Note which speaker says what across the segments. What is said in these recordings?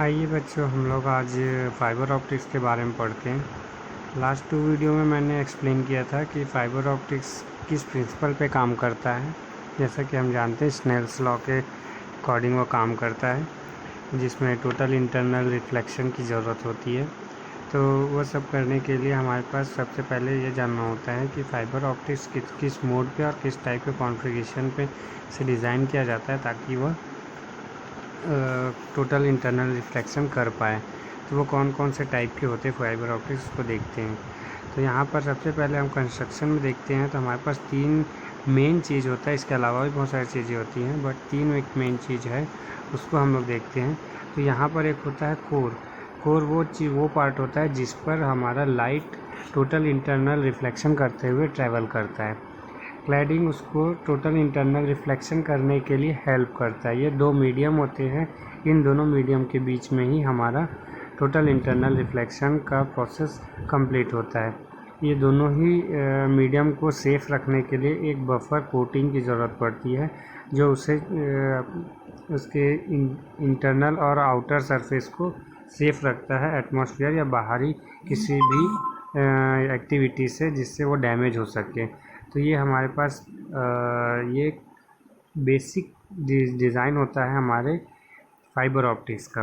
Speaker 1: आइए बच्चों, हम लोग आज फाइबर ऑप्टिक्स के बारे में पढ़ते हैं। लास्ट 2 वीडियो में मैंने एक्सप्लेन किया था कि फाइबर ऑप्टिक्स किस प्रिंसिपल पे काम करता है। जैसा कि हम जानते हैं स्नेल्स लॉ के अकॉर्डिंग वो काम करता है, जिसमें टोटल इंटरनल रिफ्लेक्शन की ज़रूरत होती है। तो वो सब करने के लिए हमारे पास सबसे पहले ये जानना होता है कि फाइबर ऑप्टिक्स किस मोड पे और किस टाइप के कॉन्फ़िगरेशन पे से डिज़ाइन किया जाता है ताकि वह टोटल इंटरनल रिफ्लेक्शन कर पाए। तो वो कौन कौन से टाइप के होते हैं फाइबर ऑप्टिक्स को देखते हैं। तो यहाँ पर सबसे पहले हम कंस्ट्रक्शन में देखते हैं तो हमारे पास 3 मेन चीज़ होता है। इसके अलावा भी बहुत सारी चीज़ें होती हैं, बट 3 एक मेन चीज़ है, उसको हम लोग देखते हैं। तो यहाँ पर एक होता है कोर वो पार्ट होता है जिस पर हमारा लाइट टोटल इंटरनल रिफ्लेक्शन करते हुए ट्रैवल करता है। क्लैडिंग उसको टोटल इंटरनल रिफ्लेक्शन करने के लिए हेल्प करता है। ये 2 मीडियम होते हैं, इन दोनों मीडियम के बीच में ही हमारा टोटल इंटरनल रिफ्लेक्शन का प्रोसेस कंप्लीट होता है। ये दोनों ही मीडियम को सेफ़ रखने के लिए एक बफर कोटिंग की ज़रूरत पड़ती है, जो उसे उसके इंटरनल और आउटर सरफेस को सेफ़ रखता है एटमॉस्फेयर या बाहरी किसी भी एक्टिविटी से जिससे वो डैमेज हो सके। तो ये हमारे पास ये बेसिक डिज़ाइन होता है हमारे फाइबर ऑप्टिक्स का।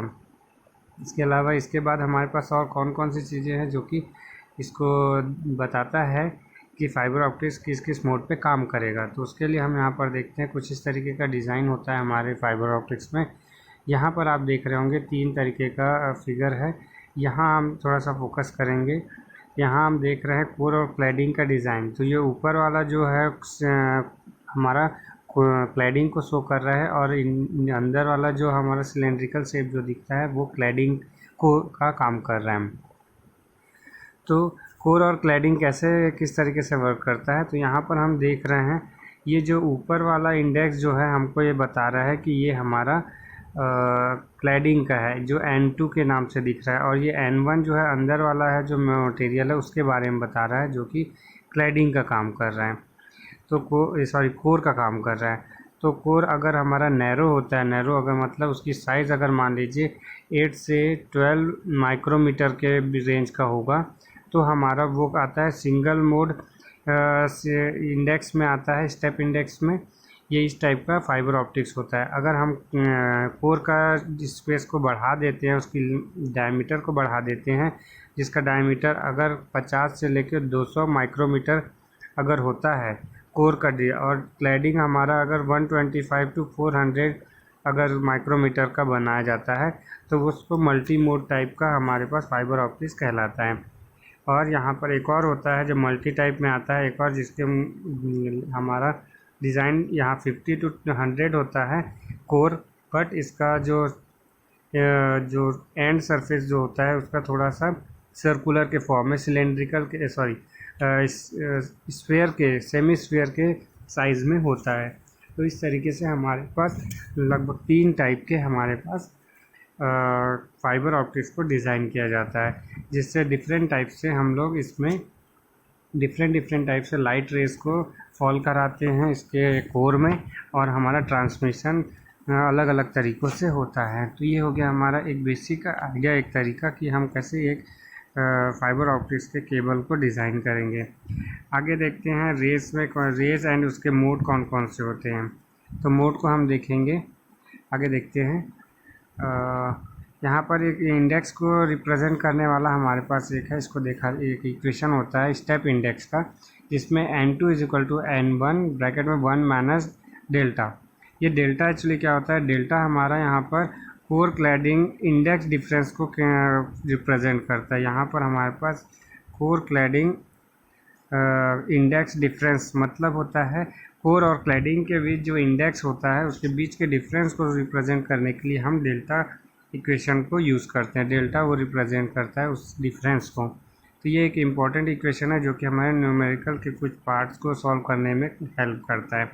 Speaker 1: इसके अलावा इसके बाद हमारे पास और कौन कौन सी चीज़ें हैं जो कि इसको बताता है कि फाइबर ऑप्टिक्स किस किस मोड पे काम करेगा। तो उसके लिए हम यहाँ पर देखते हैं कुछ इस तरीके का डिज़ाइन होता है हमारे फाइबर ऑप्टिक्स में। यहाँ पर आप देख रहे होंगे 3 तरीके का फिगर है। यहाँ हम थोड़ा सा फोकस करेंगे। यहाँ हम देख रहे हैं कोर और क्लैडिंग का डिज़ाइन। तो ये ऊपर वाला जो है हमारा क्लैडिंग को शो कर रहा है, और अंदर वाला जो हमारा सिलेंड्रिकल शेप जो दिखता है वो क्लैडिंग को का काम कर रहा है। तो कोर और क्लैडिंग किस तरीके से वर्क करता है, तो यहाँ पर हम देख रहे हैं ये जो ऊपर वाला इंडेक्स जो है हमको ये बता रहा है कि ये हमारा क्लैडिंग का है, जो N2 के नाम से दिख रहा है, और ये N1 जो है अंदर वाला है जो मटेरियल है उसके बारे में बता रहा है, जो कि क्लैडिंग का काम कर रहा है। तो कोर का काम कर रहा है। तो कोर अगर हमारा नैरो होता है, नैरो अगर मतलब उसकी साइज़ अगर मान लीजिए 8 से 12 माइक्रोमीटर के रेंज का होगा, तो हमारा वो आता है सिंगल मोड इंडेक्स में आता है, स्टेप इंडेक्स में। ये इस टाइप का फाइबर ऑप्टिक्स होता है। अगर हम कोर का स्पेस को बढ़ा देते हैं, उसकी डायमीटर को बढ़ा देते हैं, जिसका डायमीटर अगर 50 से लेकर 200 माइक्रोमीटर अगर होता है कोर का और क्लैडिंग हमारा अगर 125 टू 400 अगर माइक्रोमीटर का बनाया जाता है, तो उसको मल्टी मोड टाइप का हमारे पास फाइबर ऑप्टिक्स कहलाता है। और यहाँ पर एक और होता है जो मल्टी टाइप में आता है, एक और जिसके हमारा डिज़ाइन यहाँ 50 टू 100 होता है कोर, बट इसका जो एंड सरफेस जो होता है उसका थोड़ा सा सर्कुलर के फॉर्म में, सिलेंड्रिकल के स्फीयर के सेमी स्फीयर के साइज़ में होता है। तो इस तरीके से हमारे पास लगभग 3 टाइप के हमारे पास फाइबर ऑप्टिक्स को डिज़ाइन किया जाता है, जिससे डिफरेंट टाइप से हम लोग इसमें डिफरेंट टाइप से लाइट रेस को फॉल कराते हैं इसके कोर में, और हमारा ट्रांसमिशन अलग अलग तरीक़ों से होता है। तो ये हो गया हमारा एक बेसिक आइडिया, एक तरीका कि हम कैसे एक फाइबर ऑप्टिक्स के केबल को डिज़ाइन करेंगे। आगे देखते हैं रेस एंड उसके मोड कौन कौन से होते हैं। तो मोड को हम देखेंगे, आगे देखते हैं। यहाँ पर एक इंडेक्स को रिप्रेजेंट करने वाला हमारे पास एक है, इसको देखा, एक इक्वेशन होता है स्टेप इंडेक्स का, जिसमें N2 = N1 ब्रैकेट में 1 माइनस डेल्टा। ये डेल्टा एक्चुअली क्या होता है, डेल्टा हमारा यहाँ पर कोर क्लैडिंग इंडेक्स डिफरेंस को रिप्रेजेंट करता है। यहाँ पर हमारे पास कोर क्लैडिंग इंडेक्स डिफरेंस मतलब होता है कोर और क्लैडिंग के बीच जो इंडेक्स होता है उसके बीच के डिफरेंस को रिप्रेजेंट करने के लिए हम डेल्टा इक्वेशन को यूज़ करते हैं। डेल्टा वो रिप्रेजेंट करता है उस डिफरेंस को। तो ये एक इम्पॉर्टेंट इक्वेशन है जो कि हमारे न्यूमेरिकल के कुछ पार्ट्स को सॉल्व करने में हेल्प करता है।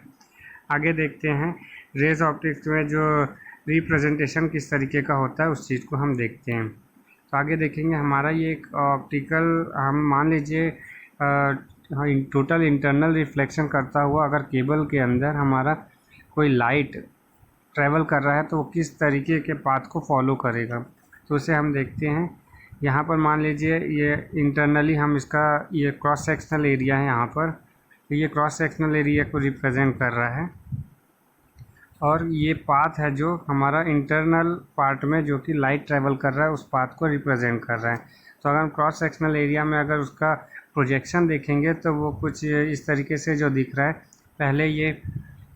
Speaker 1: आगे देखते हैं रेज ऑप्टिक्स में जो रिप्रेजेंटेशन किस तरीके का होता है उस चीज़ को हम देखते हैं। तो आगे देखेंगे हमारा ये एक ऑप्टिकल, हम मान लीजिए टोटल इंटरनल रिफ्लेक्शन करता हुआ अगर केबल के अंदर हमारा कोई लाइट ट्रैवल कर रहा है तो वो किस तरीके के पाथ को फॉलो करेगा। तो उसे हम देखते हैं। यहाँ पर मान लीजिए ये इंटरनली हम इसका ये क्रॉस सेक्शनल एरिया है यहाँ पर, तो ये क्रॉस सेक्शनल एरिया को रिप्रेजेंट कर रहा है। और ये पाथ है जो हमारा इंटरनल पार्ट में जो कि लाइट ट्रैवल कर रहा है उस पाथ को रिप्रेजेंट कर रहा है। तो अगर हम क्रॉस सेक्शनल एरिया में अगर उसका प्रोजेक्शन देखेंगे तो वो कुछ इस तरीके से जो दिख रहा है, पहले ये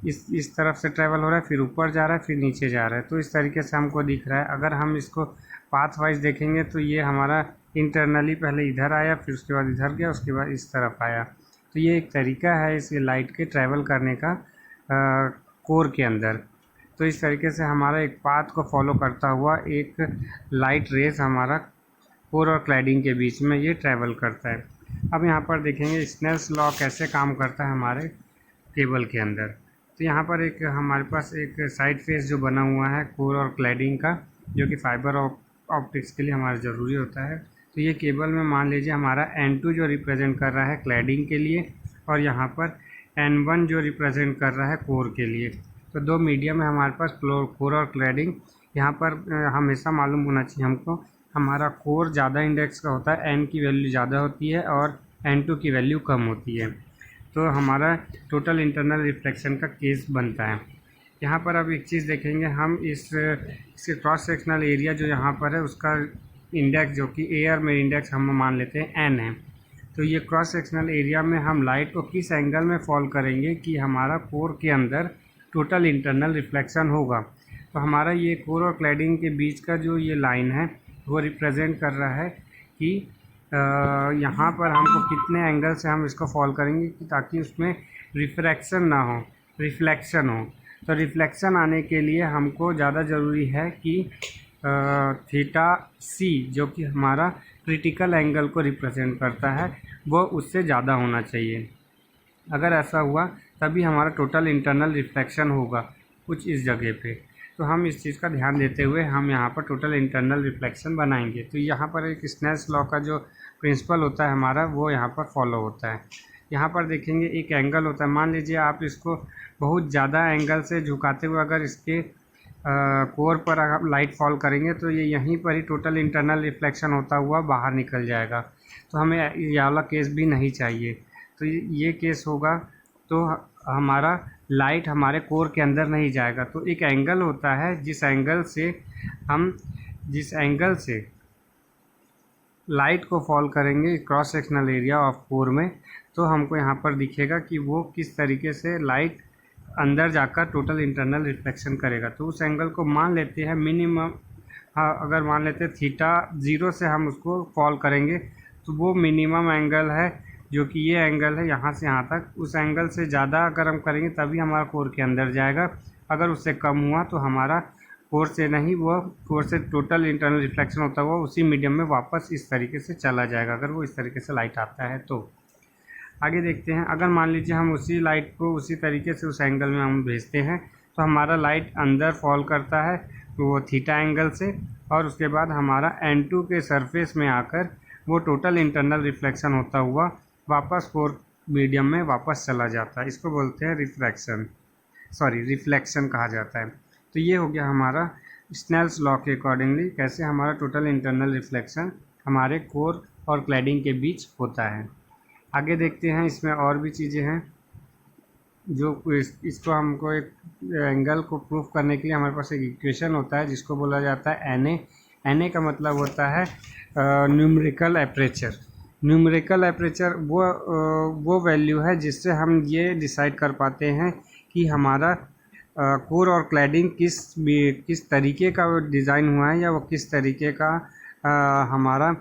Speaker 1: इस तरफ से ट्रैवल हो रहा है, फिर ऊपर जा रहा है, फिर नीचे जा रहा है, तो इस तरीके से हमको दिख रहा है। अगर हम इसको पाथ वाइज देखेंगे तो ये हमारा इंटरनली पहले इधर आया, फिर उसके बाद इधर गया, उसके बाद इस तरफ आया। तो ये एक तरीका है इस लाइट के ट्रैवल करने का कोर के अंदर। तो इस तरीके से हमारा एक पाथ को फॉलो करता हुआ एक लाइट रेज हमारा कोर और क्लैडिंग के बीच में ये ट्रैवल करता है। अब यहाँ पर देखेंगे स्नेल्स लॉ कैसे काम करता है हमारे केबल के अंदर। तो यहाँ पर एक हमारे पास एक साइड फेस जो बना हुआ है कोर और क्लैडिंग का, जो कि फाइबर ऑप्टिक्स के लिए हमारा ज़रूरी होता है। तो ये केबल में मान लीजिए हमारा N2 जो रिप्रेजेंट कर रहा है क्लैडिंग के लिए, और यहाँ पर N1 जो रिप्रेजेंट कर रहा है कोर के लिए। तो दो मीडियम है हमारे पास कोर और क्लैडिंग। यहाँ पर हमेशा मालूम होना चाहिए हमको, हमारा कोर ज़्यादा इंडेक्स का होता है, N की वैल्यू ज़्यादा होती है और N2 की वैल्यू कम होती है। तो हमारा टोटल इंटरनल रिफ्लेक्शन का केस बनता है। यहाँ पर अब एक चीज़ देखेंगे हम, इसके क्रॉस सेक्शनल एरिया जो यहाँ पर है उसका इंडेक्स जो कि एयर में इंडेक्स हम मान लेते हैं N है। तो ये क्रॉस सेक्शनल एरिया में हम लाइट को किस एंगल में फॉल करेंगे कि हमारा कोर के अंदर टोटल इंटरनल रिफ्लेक्शन होगा। तो हमारा ये कोर और क्लैडिंग के बीच का जो ये लाइन है वो रिप्रेजेंट कर रहा है कि यहाँ पर हमको कितने एंगल से हम इसको फॉल करेंगे कि ताकि उसमें रिफ्रैक्शन ना हो, रिफ्लेक्शन हो। तो रिफ्लेक्शन आने के लिए हमको ज़्यादा ज़रूरी है कि थीटा सी जो कि हमारा क्रिटिकल एंगल को रिप्रेजेंट करता है वो उससे ज़्यादा होना चाहिए। अगर ऐसा हुआ तभी हमारा टोटल इंटरनल रिफ्लेक्शन होगा कुछ इस जगह पे। तो हम इस चीज़ का ध्यान देते हुए हम यहाँ पर टोटल इंटरनल रिफ्लेक्शन बनाएंगे। तो यहाँ पर एक स्नेल्स लॉ का जो प्रिंसिपल होता है हमारा वो यहाँ पर फॉलो होता है। यहाँ पर देखेंगे एक एंगल होता है, मान लीजिए आप इसको बहुत ज़्यादा एंगल से झुकाते हुए अगर इसके कोर पर अगर लाइट फॉल करेंगे तो ये यहीं पर ही टोटल इंटरनल रिफ्लेक्शन होता हुआ बाहर निकल जाएगा। तो हमें ये वाला केस भी नहीं चाहिए। तो ये केस होगा तो हमारा लाइट हमारे कोर के अंदर नहीं जाएगा। तो एक एंगल होता है जिस एंगल से लाइट को फॉल करेंगे cross sectional area of core में, तो हमको यहाँ पर दिखेगा कि वो किस तरीके से लाइट अंदर जाकर टोटल इंटरनल रिफ्लेक्शन करेगा। तो उस एंगल को मान लेते हैं मिनिमम, अगर मान लेते हैं थीटा 0 से हम उसको फॉल करेंगे तो वो मिनिमम एंगल है जो कि ये एंगल है यहाँ से यहाँ तक। उस एंगल से ज़्यादा अगर हम करेंगे तभी हमारा कोर के अंदर जाएगा। अगर उससे कम हुआ तो हमारा कोर से नहीं, वो कोर से टोटल इंटरनल रिफ्लेक्शन होता हुआ उसी मीडियम में वापस इस तरीके से चला जाएगा, अगर वो इस तरीके से लाइट आता है तो। आगे देखते हैं, अगर मान लीजिए हम उसी लाइट को उसी तरीके से उस एंगल में हम भेजते हैं तो हमारा लाइट अंदर फॉल करता है तो वो थीटा एंगल से, और उसके बाद हमारा N2 के सरफेस में आकर वो टोटल इंटरनल रिफ्लेक्शन होता हुआ वापस कोर मीडियम में वापस चला जाता है। इसको बोलते हैं रिफ्लेक्शन कहा जाता है। तो ये हो गया हमारा स्नेल्स लॉ के अकॉर्डिंगली कैसे हमारा टोटल इंटरनल रिफ्लेक्शन हमारे कोर और क्लैडिंग के बीच होता है। आगे देखते हैं, इसमें और भी चीज़ें हैं जो इसको हमको एक एंगल को प्रूफ करने के लिए हमारे पास एक इक्वेशन होता है जिसको बोला जाता है Na का मतलब होता है न्यूमेरिकल एपरेचर। न्यूमेरिकल एपरेचर वो वैल्यू है जिससे हम ये डिसाइड कर पाते हैं कि हमारा कोर और क्लैडिंग किस तरीके का डिज़ाइन हुआ है, या वो किस तरीके का हमारा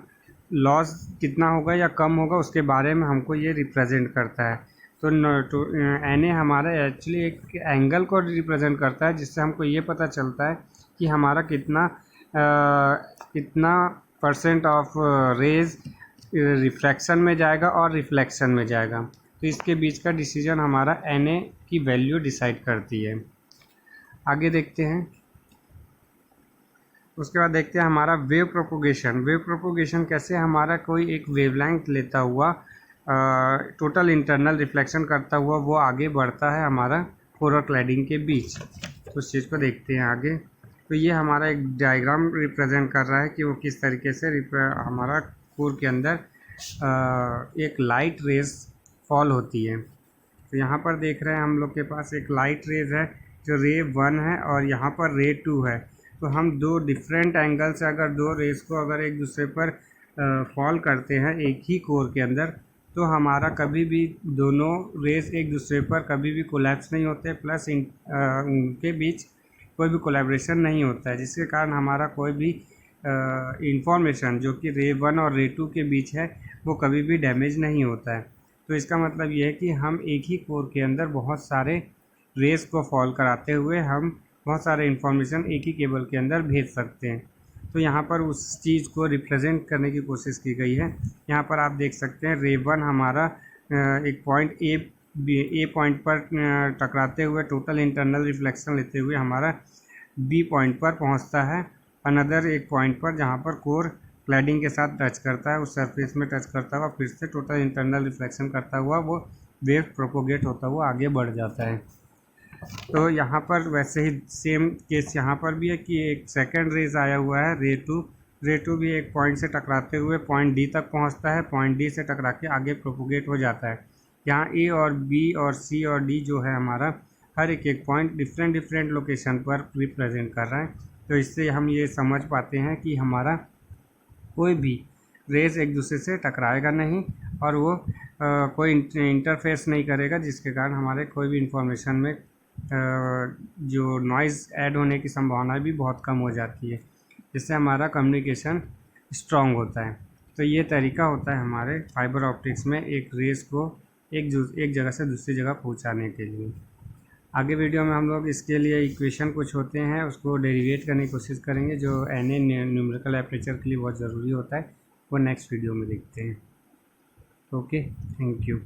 Speaker 1: लॉस कितना होगा या कम होगा उसके बारे में हमको ये रिप्रेजेंट करता है। तो Na हमारा एक्चुअली एक एंगल को रिप्रेजेंट करता है जिससे हमको ये पता चलता है कि हमारा कितना % ऑफ रेज रिफ्रैक्शन में जाएगा और रिफ्लेक्शन में जाएगा। तो इसके बीच का डिसीजन हमारा Na की वैल्यू डिसाइड करती है। आगे देखते हैं, उसके बाद देखते हैं हमारा वेव प्रोपोगेशन कैसे हमारा कोई एक वेवलेंथ लेता हुआ टोटल इंटरनल रिफ्लेक्शन करता हुआ वो आगे बढ़ता है हमारा कोर और क्लैडिंग के बीच। तो उस चीज़ को देखते हैं आगे। तो ये हमारा एक डायग्राम रिप्रेजेंट कर रहा है कि वो किस तरीके से हमारा कोर के अंदर एक लाइट रेज फॉल होती है। तो यहाँ पर देख रहे हैं हम लोग के पास एक लाइट रेज है जो रे 1 है और यहाँ पर रे 2 है। तो हम दो डिफरेंट एंगल से अगर दो रेज को अगर एक दूसरे पर फॉल करते हैं एक ही कोर के अंदर, तो हमारा कभी भी दोनों रेज एक दूसरे पर कभी भी कोलैप्स नहीं होते, प्लस उनके बीच कोई भी कोलैबोरेशन नहीं होता है, जिसके कारण हमारा कोई भी इंफॉर्मेशन जो कि रे 1 और रे 2 के बीच है वो कभी भी डैमेज नहीं होता है। तो इसका मतलब ये है कि हम एक ही कोर के अंदर बहुत सारे रेस को फॉल कराते हुए हम बहुत सारे इन्फॉर्मेशन एक ही केबल के अंदर भेज सकते हैं। तो यहाँ पर उस चीज़ को रिप्रेजेंट करने की कोशिश की गई है। यहाँ पर आप देख सकते हैं रे 1 हमारा एक पॉइंट ए पॉइंट पर टकराते हुए टोटल इंटरनल रिफ्लेक्शन लेते हुए हमारा बी पॉइंट पर पहुँचता है, अनदर एक पॉइंट पर जहाँ पर कोर क्लैडिंग के साथ टच करता है, उस सरफेस में टच करता हुआ फिर से टोटल इंटरनल रिफ्लेक्शन करता हुआ वो वेव प्रोपोगेट होता हुआ आगे बढ़ जाता है। तो यहाँ पर वैसे ही सेम केस यहाँ पर भी है कि एक सेकंड रेज आया हुआ है रे 2 भी एक पॉइंट से टकराते हुए पॉइंट डी तक पहुँचता है, पॉइंट डी से टकरा के आगे प्रोपोगेट हो जाता है। यहाँ ए और बी और सी और डी जो है हमारा हर एक पॉइंट डिफरेंट लोकेशन पर रिप्रेजेंट कर रहा है। तो इससे हम ये समझ पाते हैं कि हमारा कोई भी रेज एक दूसरे से टकराएगा नहीं और वो कोई इंटरफेस नहीं करेगा, जिसके कारण हमारे कोई भी इंफॉर्मेशन में जो नॉइज़ ऐड होने की संभावना भी बहुत कम हो जाती है, जिससे हमारा कम्युनिकेशन स्ट्रॉन्ग होता है। तो ये तरीका होता है हमारे फाइबर ऑप्टिक्स में एक रेज को एक जगह से दूसरी जगह पहुंचाने के लिए। आगे वीडियो में हम लोग इसके लिए इक्वेशन कुछ होते हैं उसको डेरिवेट करने की कोशिश करेंगे, जो एन न्यूमेरिकल एपरेचर के लिए बहुत ज़रूरी होता है, वो नेक्स्ट वीडियो में देखते हैं। Okay, thank you.